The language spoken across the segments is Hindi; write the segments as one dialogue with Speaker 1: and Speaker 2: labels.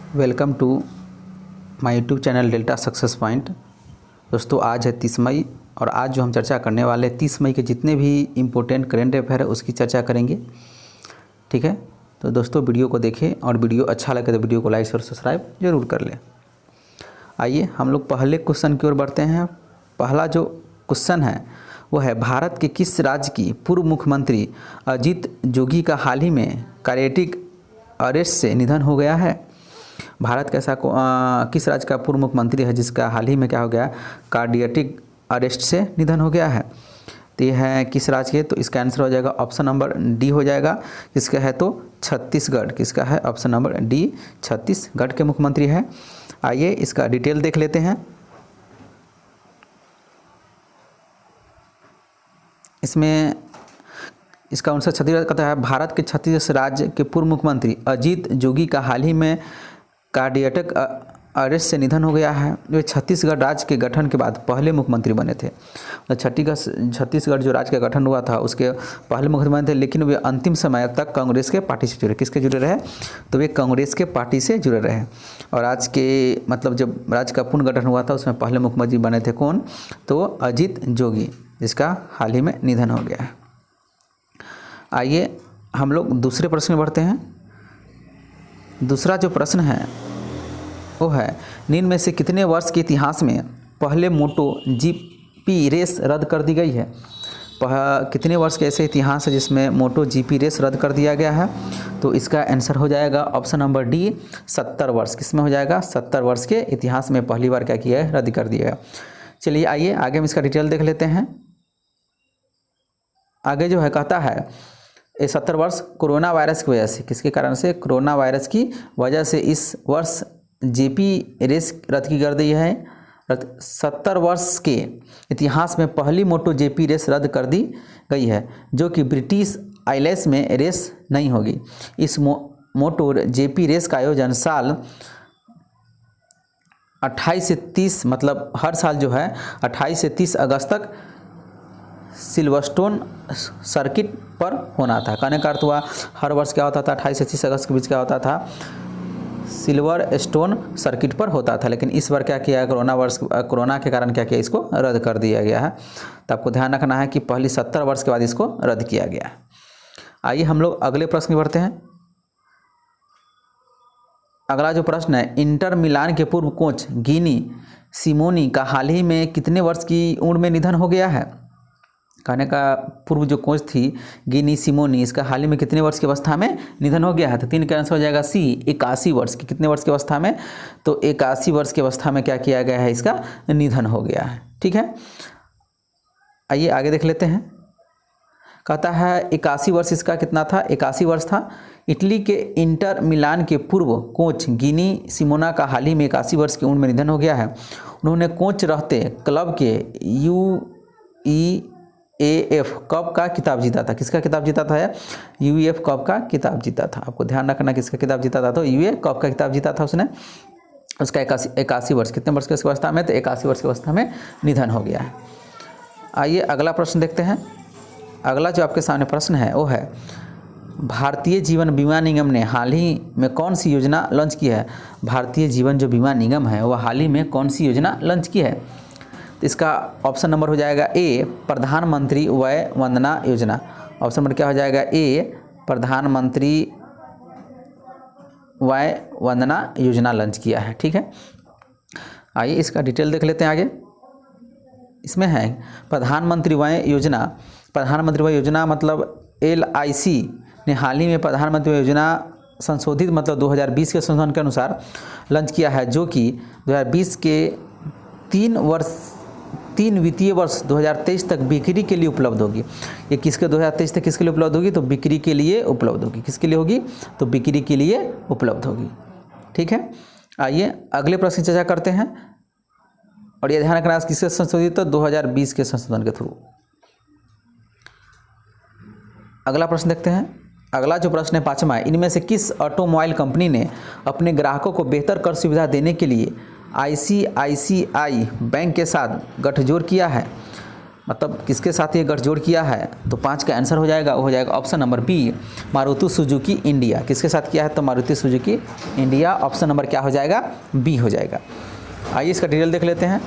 Speaker 1: Welcome to my YouTube channel Delta Success Point. दोस्तों आज है 30 मई और आज जो हम चर्चा करने वाले 30 मई के जितने भी इम्पोर्टेंट करेंट अफेयर है उसकी चर्चा करेंगे। ठीक है, तो दोस्तों वीडियो को देखें और वीडियो अच्छा लगे तो वीडियो को लाइक और सब्सक्राइब जरूर कर लें। आइए हम लोग पहले क्वेश्चन की ओर बढ़ते हैं। पहला जो क्वेश्चन है वो है, भारत के किस राज्य की पूर्व मुख्यमंत्री अजीत जोगी का हाल ही में कार्डियक अरेस्ट से निधन हो गया है। भारत का ऐसा किस राज्य का पूर्व मुख्यमंत्री है जिसका हाल ही में क्या हो गया, कार्डियक अरेस्ट से निधन हो गया है। तो ये है किस राज्य के, तो इसका आंसर हो जाएगा ऑप्शन नंबर डी हो जाएगा। किसका है तो छत्तीसगढ़। किसका है ऑप्शन नंबर डी, छत्तीसगढ़ के मुख्यमंत्री है। आइए इसका डिटेल देख लेते हैं। इसमें इसका आंसर छत्तीसगढ़ कहता है, भारत के छत्तीसगढ़ राज्य के पूर्व मुख्यमंत्री अजीत जोगी का हाल ही में कार्डियक अरेस्ट से निधन हो गया है। वे छत्तीसगढ़ राज्य के गठन के बाद पहले मुख्यमंत्री बने थे। तो छत्तीसगढ़ जो राज्य का गठन हुआ था उसके पहले मुख्यमंत्री बने थे, लेकिन वे अंतिम समय तक कांग्रेस के पार्टी से जुड़े। किसके जुड़े रहे, तो वे कांग्रेस के पार्टी से जुड़े रहे। और आज के मतलब जब राज्य का पुनर्गठन हुआ था उसमें पहले मुख्यमंत्री बने थे कौन, तो अजीत जोगी, जिसका हाल ही में निधन हो गया है। आइए हम लोग दूसरे प्रश्न में बढ़ते हैं। दूसरा जो प्रश्न है वो है, निम्न में से कितने वर्ष के इतिहास में पहले मोटो जीपी रेस रद्द कर दी गई है। कितने वर्ष के ऐसे इतिहास है जिसमें मोटो जीपी रेस रद्द कर दिया गया है, तो इसका आंसर हो जाएगा ऑप्शन नंबर डी, 70 वर्ष। किसमें हो जाएगा, 70 वर्ष के इतिहास में पहली बार क्या किया है, रद्द कर दिया गया। चलिए आइए आगे हम इसका डिटेल देख लेते हैं। आगे जो है कहता है, ये 70 वर्ष कोरोना वायरस की वजह से, किसके कारण से, कोरोना वायरस की वजह से इस वर्ष जेपी रेस रद्द की कर दी है। 70 वर्ष के इतिहास में पहली मोटो जेपी रेस रद्द कर दी गई है, जो कि ब्रिटिश आइलैंड्स में रेस नहीं होगी। इस मोटो जेपी रेस का आयोजन साल 28 से 30 मतलब हर साल जो है 28 से 30 अगस्त तक सिल्वरस्टोन सर्किट पर होना था। कहने का अर्थ हुआ हर वर्ष क्या होता था, 28 से 30 अगस्त के बीच क्या होता था, सिल्वर स्टोन सर्किट पर होता था। लेकिन इस बार क्या किया, कोरोना के कारण क्या किया, इसको रद्द कर दिया गया है। तो आपको ध्यान रखना है कि पहली 70 वर्ष के बाद इसको रद्द किया गया है। आइए हम लोग अगले प्रश्न में बढ़ते हैं। अगला जो प्रश्न है, इंटर मिलान के पूर्व कोच गिनी सिमोनी का हाल ही में कितने वर्ष की उम्र में निधन हो गया है। कहने का पूर्व जो कोच थी गिनी सिमोनी, इसका हाल ही में कितने वर्ष की अवस्था में निधन हो गया है। तो 3 का आंसर हो जाएगा सी, 81 वर्ष की। कितने वर्ष की अवस्था में, तो 81 वर्ष की अवस्था में क्या किया गया है, इसका निधन हो गया है। ठीक है, आइए आगे देख लेते हैं। कहता है 81 वर्ष इसका कितना था, 81 वर्ष था। इटली के इंटर मिलान के पूर्व कोच गिनी सिमोना का हाल ही में 81 वर्ष की उम्र में निधन हो गया है। उन्होंने कोच रहते क्लब के UEAF कप का खिताब जीता था। किसका खिताब जीता था, UEF कप का खिताब जीता था। आपको ध्यान रखना किसका खिताब जीता था, तो UEF कप का खिताब जीता था उसने। उसका 81 वर्ष, कितने वर्ष की अवस्था में, तो 81 वर्ष की अवस्था में निधन हो गया है। आइए अगला प्रश्न देखते हैं। अगला जो आपके सामने प्रश्न है वो है, भारतीय जीवन बीमा निगम ने हाल ही में कौन सी योजना लॉन्च की है। भारतीय जीवन जो बीमा निगम है वह हाल ही में कौन सी योजना लॉन्च की है। तो इसका ऑप्शन नंबर हो जाएगा ए, प्रधानमंत्री वय वंदना योजना। ऑप्शन नंबर क्या हो जाएगा, ए, प्रधानमंत्री वय वंदना योजना लॉन्च किया है। ठीक है, आइए इसका डिटेल देख लेते हैं आगे। इसमें है प्रधानमंत्री वय योजना। प्रधानमंत्री वय योजना मतलब LIC ने हाल ही में प्रधानमंत्री वय योजना संशोधित मतलब 2020 के संशोधन के अनुसार लॉन्च किया है, जो कि 2020 के 3 वित्तीय वर्ष 2023 तक बिक्री के लिए उपलब्ध होगी। ये किसके 2023 तक किसके लिए उपलब्ध होगी, तो बिक्री के लिए उपलब्ध होगी। किसके लिए होगी, तो बिक्री के लिए उपलब्ध होगी। ठीक है, आइए अगले प्रश्न चर्चा करते हैं। और ये ध्यान रखना किससे संशोधित, तो 2020 के संशोधन के थ्रू। अगला प्रश्न देखते हैं। अगला जो प्रश्न है 5वां है, इनमें से किस ऑटोमोबाइल कंपनी ने अपने ग्राहकों को बेहतर कर सुविधा देने के लिए ICICI बैंक के साथ गठजोड़ किया है। मतलब किसके साथ ये गठजोड़ किया है, तो 5 का आंसर हो जाएगा, वो हो जाएगा option number B, Maruti Suzuki India. किसके साथ किया है, तो Maruti Suzuki India. Option number क्या हो जाएगा, बी हो जाएगा। आइए इसका डिटेल देख लेते हैं।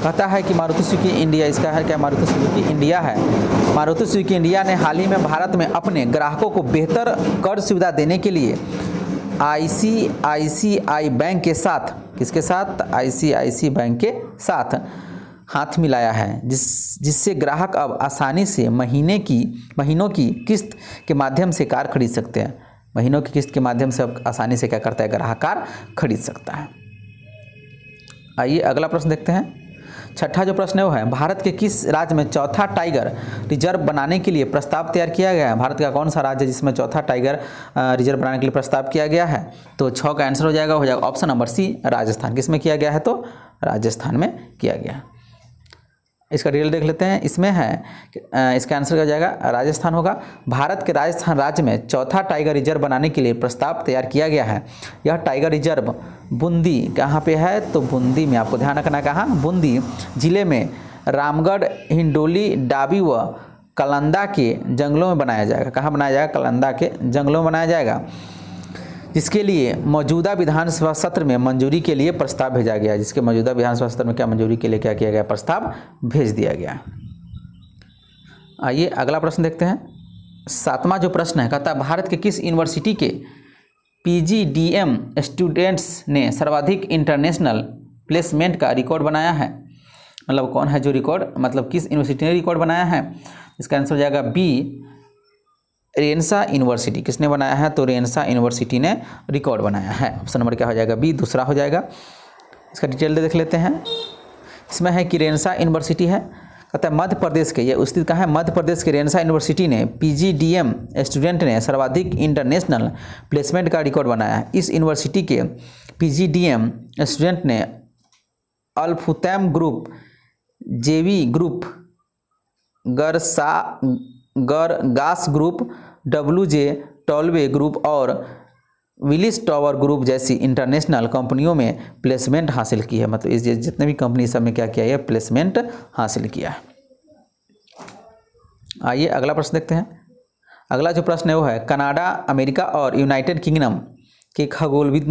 Speaker 1: कहता है कि मारुति सुजुकी इंडिया, इसका है क्या, मारुति सुजुकी इंडिया है। मारुति सुजुकी इंडिया ने हाल ही में भारत में अपने ग्राहकों को बेहतर कर सुविधा देने के लिए ICICI बैंक के साथ, किसके साथ, ICICI बैंक के साथ हाथ मिलाया है, जिससे ग्राहक अब आसानी से महीनों की किस्त के माध्यम से कार खरीद सकते हैं। महीनों की किस्त के माध्यम से अब आसानी से क्या करता है, ग्राहक कार खरीद सकता है। आइए अगला प्रश्न देखते हैं। छठा जो प्रश्न है वो है, भारत के किस राज्य में चौथा टाइगर रिजर्व बनाने के लिए प्रस्ताव तैयार किया गया है। भारत का कौन सा राज्य है जिसमें चौथा टाइगर रिजर्व बनाने के लिए प्रस्ताव किया गया है, तो 6 का आंसर हो जाएगा ऑप्शन नंबर सी, राजस्थान। किसमें किया गया है, तो राजस्थान में किया गया। इसका डिटेल देख लेते हैं। इसमें है इसका आंसर हो जाएगा राजस्थान होगा। भारत के राजस्थान राज्य में चौथा टाइगर रिजर्व बनाने के लिए प्रस्ताव तैयार किया गया है। यह टाइगर रिजर्व बूंदी कहाँ पे है, तो बूंदी में, आपको ध्यान रखना कहाँ, बूंदी जिले में रामगढ़, हिंडोली, डाबी व कलंदा के जंगलों में बनाया जाएगा। कहाँ बनाया जाएगा, कलंदा के जंगलों में बनाया जाएगा, जिसके लिए मौजूदा विधानसभा सत्र में मंजूरी के लिए प्रस्ताव भेजा गया है। जिसके मौजूदा विधानसभा सत्र में क्या मंजूरी के लिए क्या किया गया, प्रस्ताव भेज दिया गया। आइए अगला प्रश्न देखते हैं। 7वां जो प्रश्न है, कहता है भारत के किस यूनिवर्सिटी के PGDM स्टूडेंट्स ने सर्वाधिक इंटरनेशनल प्लेसमेंट का रिकॉर्ड बनाया है। मतलब कौन है जो रिकॉर्ड, मतलब किस यूनिवर्सिटी ने रिकॉर्ड बनाया है। इसका आंसर हो जाएगा बी, रेनसा यूनिवर्सिटी। किसने बनाया है, तो रेनसा यूनिवर्सिटी ने रिकॉर्ड बनाया है। ऑप्शन नंबर क्या हो जाएगा, बी, दूसरा हो जाएगा। इसका डिटेल देख लेते हैं। इसमें है कि रेनसा यूनिवर्सिटी है, कहता है मध्य प्रदेश के, ये स्थित कहाँ है, मध्य प्रदेश के रेनसा यूनिवर्सिटी ने PGDM स्टूडेंट ने सर्वाधिक इंटरनेशनल प्लेसमेंट का रिकॉर्ड बनाया है। इस यूनिवर्सिटी के PGDM स्टूडेंट ने अल्फुतैम ग्रुप, जेवी ग्रुप, गरगास ग्रुप, WJ टॉलवे ग्रुप और विलिस टावर ग्रुप जैसी इंटरनेशनल कंपनियों में प्लेसमेंट हासिल की है। मतलब इस जितने भी कंपनी सब में क्या किया है, प्लेसमेंट हासिल किया है। आइए अगला प्रश्न देखते हैं। अगला जो प्रश्न है वो है, कनाडा, अमेरिका और यूनाइटेड किंगडम के खगोलविद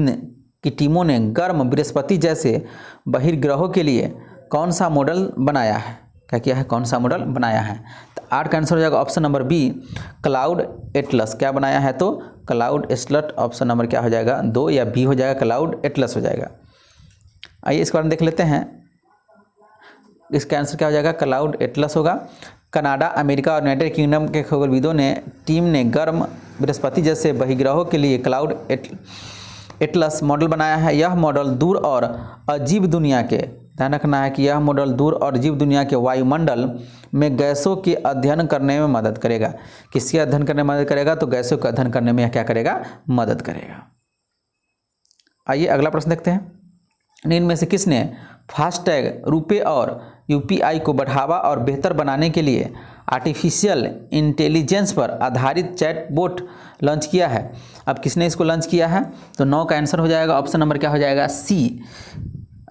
Speaker 1: की टीमों ने गर्म बृहस्पति जैसे बहिर्ग्रहों के लिए कौन सा मॉडल बनाया है। क्या किया है, कौन सा मॉडल बनाया है, तो 8 का आंसर हो जाएगा option number B, Cloud Atlas. क्या बनाया है, तो क्लाउड एटलस। ऑप्शन नंबर क्या हो जाएगा, 2 या बी हो जाएगा, क्लाउड एटलस हो जाएगा। आइए इसके बारे में देख लेते हैं। इसका आंसर क्या हो जाएगा, क्लाउड एटलस होगा। कनाडा, अमेरिका और यूनाइटेड किंगडम के खगोलविदों ने टीम ने गर्म बृहस्पति जैसे बहिर्ग्रहों के लिए क्लाउड एटलस मॉडल बनाया है। यह मॉडल दूर और अजीब दुनिया के, ध्यान रखना है कि यह मॉडल दूर और अजीब दुनिया के वायुमंडल में गैसों के अध्ययन करने में मदद करेगा। किसके अध्ययन करने में मदद करेगा, तो गैसों का अध्ययन करने में क्या करेगा, मदद करेगा। आइए अगला प्रश्न देखते हैं। इनमें से किसने फास्टैग, रुपे और UPI को बढ़ावा और बेहतर बनाने के लिए आर्टिफिशियल इंटेलिजेंस पर आधारित चैटबॉट लॉन्च किया है। अब किसने इसको लॉन्च किया है, तो 9 का आंसर हो जाएगा। ऑप्शन नंबर क्या हो जाएगा, सी,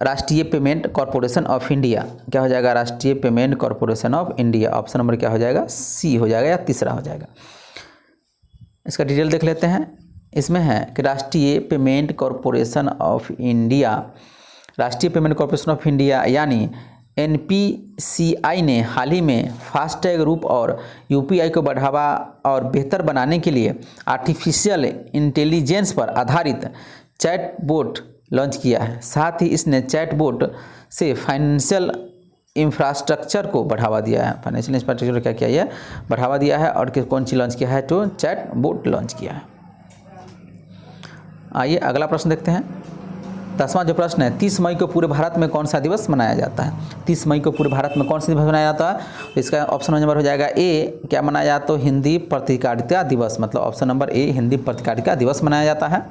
Speaker 1: राष्ट्रीय पेमेंट कॉर्पोरेशन ऑफ इंडिया। क्या हो जाएगा, राष्ट्रीय payment corporation of India. Option number क्या हो जाएगा, सी हो जाएगा या तीसरा हो जाएगा। इसका डिटेल देख लेते हैं। इसमें है कि राष्ट्रीय पेमेंट कॉर्पोरेशन ऑफ इंडिया, राष्ट्रीय पेमेंट कॉर्पोरेशन ऑफ इंडिया यानी NPCI ने हाल ही में फास्टैग रूप और UPI को बढ़ावा और बेहतर बनाने के लिए आर्टिफिशियल इंटेलिजेंस पर आधारित चैटबॉट लॉन्च किया है। साथ ही इसने चैटबॉट से फाइनेंशियल इंफ्रास्ट्रक्चर को बढ़ावा दिया है। फाइनेंशियल इंफ्रास्ट्रक्चर क्या किया है, बढ़ावा दिया है। और कौन सी लॉन्च किया है, तो चैटबॉट लॉन्च किया है। आइए अगला प्रश्न देखते हैं। 10वां जो प्रश्न है, 30 मई को पूरे भारत में कौन सा दिवस मनाया जाता है। 30 मई को पूरे भारत में कौन सा दिवस मनाया जाता है, तो इसका ऑप्शन नंबर हो जाएगा ए, क्या मनाया जाता है, तो हिंदी पत्रकारिता दिवस। मतलब ऑप्शन नंबर ए, हिंदी पत्रकारिता दिवस मनाया जाता है।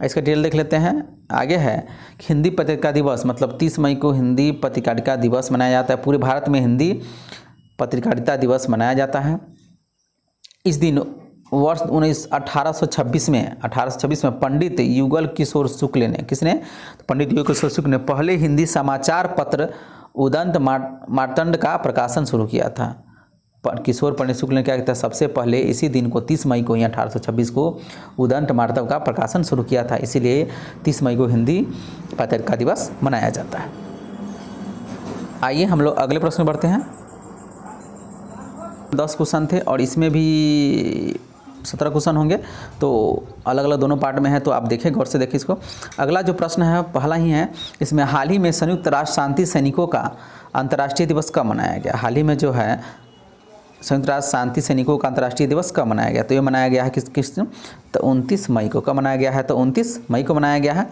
Speaker 1: इसका डिटेल देख लेते हैं। आगे है हिंदी पत्रिका दिवस, मतलब 30 मई को हिंदी पत्रकारिता दिवस मनाया जाता है। पूरे भारत में हिंदी पत्रकारिता दिवस मनाया जाता है। इस दिन वर्ष 1826 में पंडित युगल किशोर शुक्ल ने, किसने, पंडित युगल किशोर शुक्ल ने पहले हिंदी समाचार पत्र उदंत मार्तंड का प्रकाशन शुरू किया था? किशोर पंडित शुक्ल ने क्या किया था? सबसे पहले इसी दिन को 30 मई को या 1826 को उदंत मार्तंड का प्रकाशन शुरू किया था, इसीलिए 30 मई को हिंदी पत्रिका दिवस मनाया जाता है। आइए हम लोग अगले प्रश्न बढ़ते हैं। 10 क्वेश्चन थे और इसमें भी 17 क्वेश्चन होंगे, तो अलग अलग दोनों पार्ट में है, तो आप देखें, गौर से देखिए इसको। अगला जो प्रश्न है पहला ही है, इसमें हाल ही में संयुक्त राष्ट्र शांति सैनिकों का अंतर्राष्ट्रीय दिवस कब मनाया गया? हाल ही में जो है संयुक्त राष्ट्र शांति सैनिकों का अंतर्राष्ट्रीय दिवस कब मनाया गया? तो ये मनाया गया है किस तो 29 मई को। कब मनाया गया है? तो 29 मई को मनाया गया है।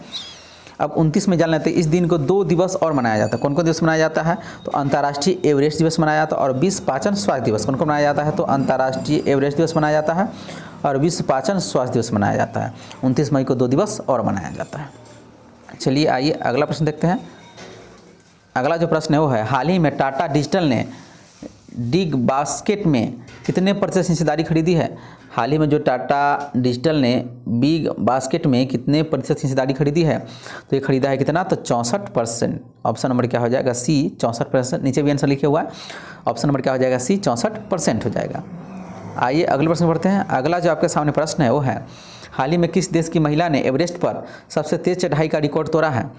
Speaker 1: अब 29 में जान लेते हैं, इस दिन को 2 दिवस और मनाया जाता है। कौन कौन दिवस मनाया जाता है? तो अंतर्राष्ट्रीय एवरेस्ट दिवस मनाया जाता है और विश्व पाचन स्वास्थ्य दिवस। कौन कौन मनाया जाता है? तो अंतर्राष्ट्रीय एवरेस्ट दिवस मनाया जाता है और विश्व पाचन स्वास्थ्य दिवस मनाया जाता है। 29 मई को 2 दिवस और मनाया जाता है। चलिए आइए अगला प्रश्न देखते हैं। अगला जो प्रश्न है वो है, हाल ही में टाटा डिजिटल ने बिग बास्केट में कितने प्रतिशत हिस्सेदारी खरीदी है? हाल ही में जो टाटा डिजिटल ने बिग बास्केट में कितने प्रतिशत हिस्सेदारी खरीदी है? तो ये खरीदा है कितना? तो 64%। ऑप्शन नंबर क्या हो जाएगा? सी, 64%। नीचे भी आंसर लिखे हुआ है, ऑप्शन नंबर क्या हो जाएगा? सी, 64% हो जाएगा। आइए अगले प्रश्न पढ़ते हैं। अगला जो आपके सामने प्रश्न है वो है, हाल ही में किस देश की महिला ने एवरेस्ट पर सबसे तेज चढ़ाई का रिकॉर्ड तोड़ा है?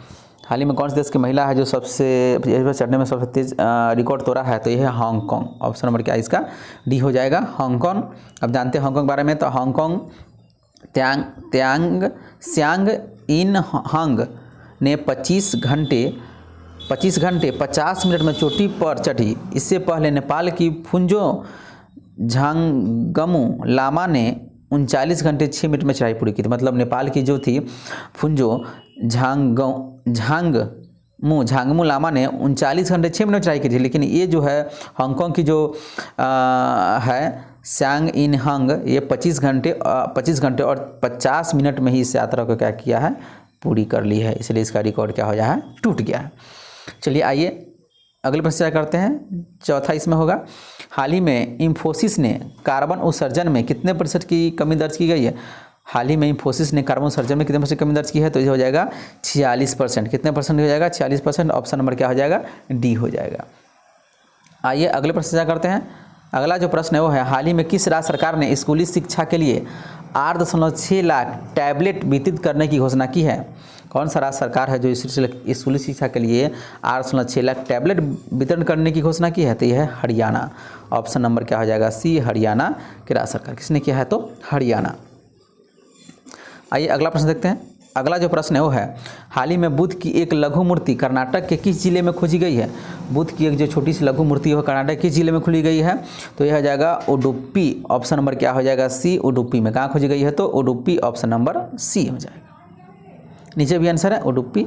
Speaker 1: हाल ही में कौन से देश की महिला है जो सबसे एवरेस्ट चढ़ने में सबसे तेज रिकॉर्ड तोड़ा है? तो यह है हांगकांग। ऑप्शन नंबर क्या है इसका? डी हो जाएगा, हांगकांग। अब जानते हैं हांगकांग के बारे में, तो हांगकांग त्सांग इन हंग ने 25 घंटे 50 मिनट में चोटी पर चढ़ी। इससे पहले नेपाल की फुंजो झांगमू लामा ने 39 घंटे 6 मिनट में चढ़ाई पूरी की थी। मतलब नेपाल की जो थी फुंजो झांगमू लामा ने 39 घंटे 6 मिनट चढ़ाई की थी। लेकिन ये जो है हांगकांग की जो है त्सांग इन हंग, ये 25 घंटे और 50 मिनट में ही इस यात्रा को क्या किया है? पूरी कर ली है। इसलिए इसका रिकॉर्ड क्या हो गया है? टूट गया है। चलिए आइए अगले प्रश्न करते हैं। चौथा इसमें होगा, हाल ही में इंफोसिस ने कार्बन उत्सर्जन में कितने प्रतिशत की कमी दर्ज की गई है? हाल ही में इंफोसिस ने कार्बन उत्सर्जन में कितने प्रतिशत कमी दर्ज की है? तो ये हो जाएगा 46%। कितने परसेंट हो जाएगा? 46%। ऑप्शन नंबर क्या हो जाएगा? डी हो जाएगा। आइए अगले प्रश्न करते हैं। अगला जो प्रश्न है वो है, हाल ही में किस राज्य सरकार ने स्कूली शिक्षा के लिए 8.6 लाख टैबलेट वितरित करने की घोषणा की है? कौन सा राज्य सरकार है जो स्कूली शिक्षा के लिए 8.6 लाख टैबलेट वितरण करने की घोषणा की है? तो यह है हरियाणा। ऑप्शन नंबर क्या हो जाएगा? सी, हरियाणा की राज्य सरकार। किसने किया है? तो हरियाणा। आइए अगला प्रश्न देखते हैं। अगला जो प्रश्न है वो है, हाल ही में बुद्ध की एक लघु मूर्ति कर्नाटक के किस जिले में खोजी गई है? बुद्ध की एक जो छोटी सी लघु मूर्ति है वो कर्नाटक किस जिले में खोजी गई है? तो यह हो जाएगा उडुपी। ऑप्शन नंबर क्या हो जाएगा? सी, उडुपी में। कहाँ खोजी गई है? तो उडुपी। ऑप्शन नंबर सी हो जाएगा। नीचे भी आंसर है उडुपी।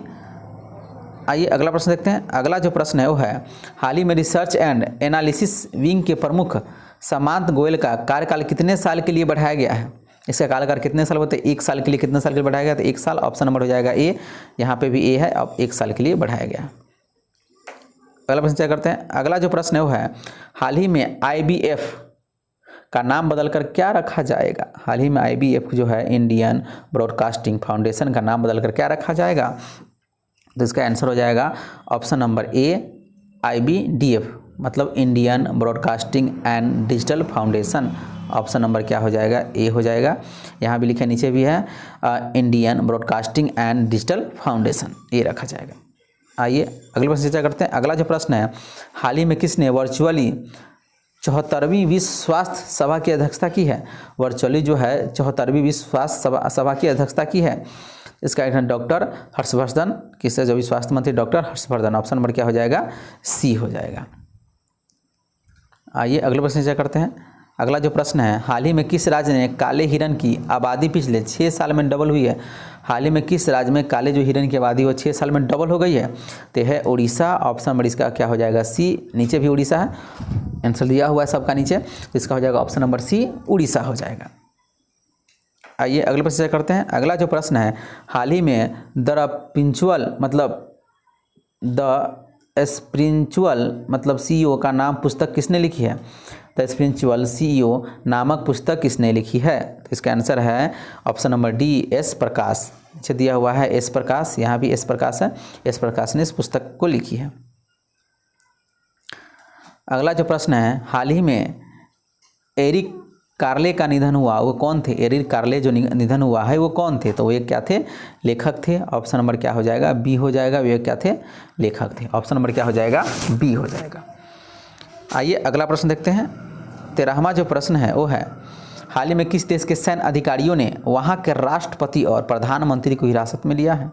Speaker 1: आइए अगला प्रश्न देखते हैं। अगला जो प्रश्न है वो है, हाल ही में रिसर्च एंड एनालिसिस विंग के प्रमुख सामंत गोयल का कार्यकाल कितने साल के लिए बढ़ाया गया है? इसका कार्यकाल कितने साल होते हैं? 1 साल के लिए। कितने साल के लिए बढ़ाया गया? तो 1 साल। ऑप्शन नंबर हो जाएगा ए। यहाँ पे भी ए है, अब 1 साल के लिए बढ़ाया गया। अगला प्रश्न क्या करते हैं। अगला जो प्रश्न है वो है, हाल ही में IBF का नाम बदलकर क्या रखा जाएगा? हाल ही में IBF जो है इंडियन ब्रॉडकास्टिंग फाउंडेशन का नाम बदलकर क्या रखा जाएगा? तो इसका आंसर हो जाएगा ऑप्शन नंबर ए, IBDF, मतलब Indian broadcasting and digital foundation. Option number क्या हो जाएगा? ए हो जाएगा। यहाँ भी लिखे, नीचे भी है, Indian broadcasting and digital foundation, ये रखा जाएगा। आइए अगले प्रश्न चर्चा करते हैं। अगला जो प्रश्न है, हाल ही में किसने वर्चुअली 74वीं विश्व स्वास्थ्य सभा की अध्यक्षता की है? वर्चुअली जो है 74वीं विश्व स्वास्थ्य सभा की अध्यक्षता की है। इसका एक डॉक्टर हर्षवर्धन, किससे? जो भी स्वास्थ्य मंत्री डॉक्टर हर्षवर्धन। ऑप्शन नंबर क्या हो जाएगा? सी हो जाएगा। आइए अगले प्रश्न चर्चा करते हैं। अगला जो प्रश्न है, हाल ही में किस राज्य ने काले हिरन की आबादी पिछले 6 साल में डबल हुई है? हाल ही में किस राज्य में काले जो हिरन की आबादी वो 6 साल में डबल हो गई है? तो है उड़ीसा। ऑप्शन नंबर इसका क्या हो जाएगा? सी। नीचे भी उड़ीसा है, आंसर दिया हुआ है सबका नीचे, तो इसका हो जाएगा ऑप्शन नंबर सी, उड़ीसा हो जाएगा। आइए अगले प्रश्न करते हैं। अगला जो प्रश्न है, हाल ही में द स्पिरिचुअल मतलब CEO का नाम पुस्तक किसने लिखी है? द स्पिरिचुअल CEO नामक पुस्तक किसने लिखी है? तो इसका आंसर है ऑप्शन नंबर डी, S प्रकाश। नीचे दिया हुआ है S प्रकाश, यहाँ भी S प्रकाश है, S प्रकाश ने इस पुस्तक को लिखी है। अगला जो प्रश्न है, हाल ही में एरिक कार्ले का निधन हुआ, वो कौन थे? एरिक कार्ले जो निधन हुआ है वो कौन थे? तो वो क्या थे? लेखक थे। ऑप्शन नंबर क्या हो जाएगा? बी हो जाएगा। वे क्या थे? लेखक थे। ऑप्शन नंबर क्या हो जाएगा? बी हो जाएगा। आइए अगला प्रश्न देखते हैं। 13वां जो प्रश्न है वो है, हाल ही में किस देश के सैन्य अधिकारियों ने वहाँ के राष्ट्रपति और प्रधानमंत्री को हिरासत में लिया है?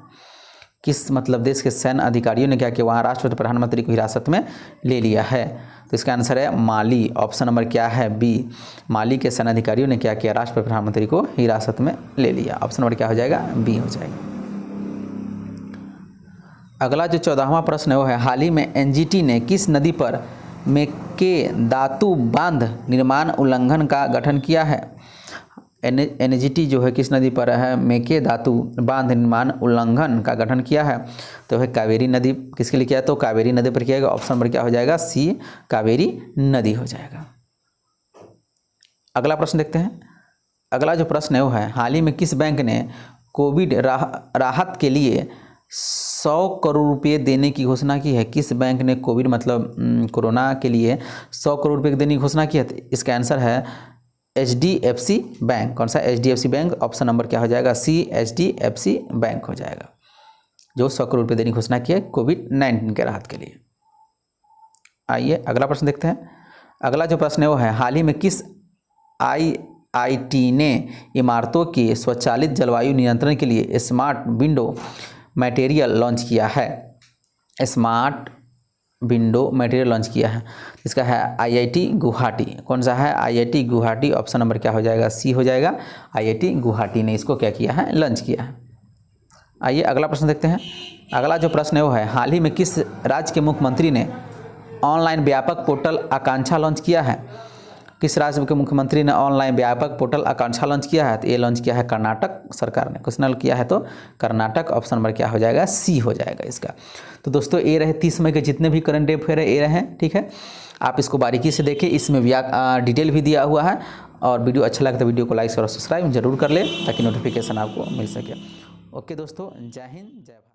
Speaker 1: किस मतलब देश के सैन्य अधिकारियों ने क्या किया? वहाँ राष्ट्रपति प्रधानमंत्री को हिरासत में ले लिया है। तो इसका आंसर है माली। ऑप्शन नंबर क्या है? बी। माली के सैन्य अधिकारियों ने क्या किया? राष्ट्रपति प्रधानमंत्री को हिरासत में ले लिया। ऑप्शन नंबर क्या हो जाएगा? बी हो जाएगा। अगला जो 14वां प्रश्न है वो है, हाल ही में एनजीटी ने किस नदी पर मेकेदातु बांध निर्माण उल्लंघन का गठन किया है? एनजीटी जो है किस नदी पर है? मेकेदातु बांध निर्माण उल्लंघन का गठन किया है। तो है कावेरी नदी। किसके लिए किया है? तो कावेरी नदी पर किया है। ऑप्शन नंबर क्या हो जाएगा? सी, कावेरी नदी हो जाएगा। अगला प्रश्न देखते हैं। अगला जो प्रश्न है वो है, हाल ही में किस बैंक ने कोविड राहत के लिए 100 करोड़ रुपये देने की घोषणा की है? किस बैंक ने कोविड मतलब कोरोना के लिए 100 करोड़ रुपये देने की घोषणा की है? तो इसका आंसर है HDFC बैंक। कौन सा? HDFC bank. ऑप्शन नंबर क्या हो जाएगा? सी, HDFC बैंक हो जाएगा, जो 100 करोड़ रुपये देने की घोषणा की है कोविड-19 के राहत के लिए। आइए अगला प्रश्न देखते हैं। अगला जो प्रश्न है वो है, हाल ही में किस IIT ने इमारतों के स्वचालित जलवायु नियंत्रण के लिए स्मार्ट विंडो मटेरियल लॉन्च किया है? स्मार्ट विंडो मटेरियल लॉन्च किया है। इसका है IIT गुवाहाटी। कौन सा है? IIT गुवाहाटी। ऑप्शन नंबर क्या हो जाएगा? सी हो जाएगा। IIT गुवाहाटी ने इसको क्या किया है? लॉन्च किया है। आइए अगला प्रश्न देखते हैं। अगला जो प्रश्न है वो है, हाल ही में किस राज्य के मुख्यमंत्री ने ऑनलाइन व्यापक पोर्टल आकांक्षा लॉन्च किया है? किस राज्य के मुख्यमंत्री ने ऑनलाइन व्यापक पोर्टल आकांक्षा लॉन्च किया है? तो ये लॉन्च किया है कर्नाटक सरकार ने। क्वेश्चन किया है तो कर्नाटक। ऑप्शन नंबर क्या हो जाएगा? सी हो जाएगा इसका। तो दोस्तों ये रहे 30 मई के जितने भी करंट अफेयर है, ये रहे। ठीक है, आप इसको बारीकी से देखें, इसमें डिटेल भी दिया हुआ है। और वीडियो अच्छा लगे तो वीडियो को लाइक और सब्सक्राइब जरूर कर ले, ताकि नोटिफिकेशन आपको मिल सके। ओके दोस्तों, जय हिंद, जय भारत।